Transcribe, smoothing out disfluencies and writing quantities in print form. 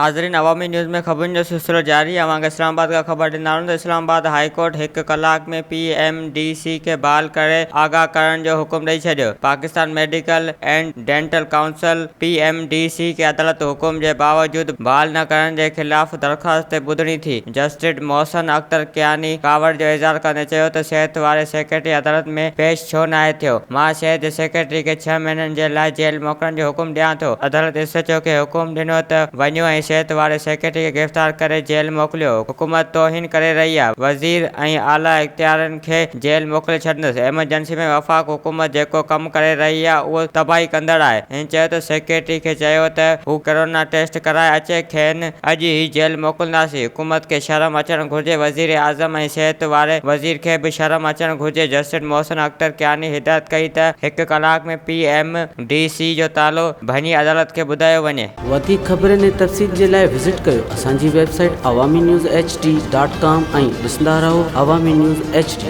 नाज़रीन, अवामी न्यूज़ में ख़बरुनि जो सिलसिलो जारी है। इस्लामाबाद का खबर ॾिनारूं त इस्लामाबाद हाई कोर्ट 1 कलाक में PMDC के बहाल करे आगाह करण जो हुकुम ॾेई छॾियो। Pakistan medical and dental council PMDC के अदालत हुकुम जे बावजूद बहाल न करण जे ख़िलाफ़ दरख़्वास्त ते ॿुधणी थी। जस्टिस मोहसिन अख्तर कियानी कावड़ जो इज़हार कंदे चयो त सिहत वारे सेक्रेटरी अदालत में पेश छो न आहे थियो। मां सिहत जे सेक्रेटरी खे 6 महीननि जे लाइ जेल मोकिलण जो हुकुम ॾियां थो। अदालत SHO खे हुकुम ॾिनो त वञो ऐं सिहत वारे सेक्रेटरी खे गिरफ़्तार करे जेल मोकिलियो। हुकूमत तौहीन करे रही आहे। वज़ीर ऐं आला इख्तियारनि खे जेल मोकिले छॾंदसि। एमरजेंसी में वफ़ाक़ हुकूमत जेको कमु करे रही आहे उहो तबाही कंदड़ आहे। हिन चयो त सेक्रेटरी खे चयो त हू कोरोना टेस्ट कराए अचे, खेनि अॼु ई जेल मोकिलींदासीं। हुकूमत खे शर्म अचणु घुरिजे। वज़ीर आज़म ऐं सिहत वारे वज़ीर खे बि शर्म अचणु घुरिजे। जस्टिस मोहसिन अख्तर कियानी हिदायत कई त 1 कलाक में PMDC जो तालो भञी अदालत खे ॿुधायो वञे। वधीक ख़बरनि ऐं तफ़सील जे लाइ विज़िट कयो असांजी वेबसाइट awamiNewsHD.com ऐं ॾिसंदा रहो अवामी न्यूज़ HD।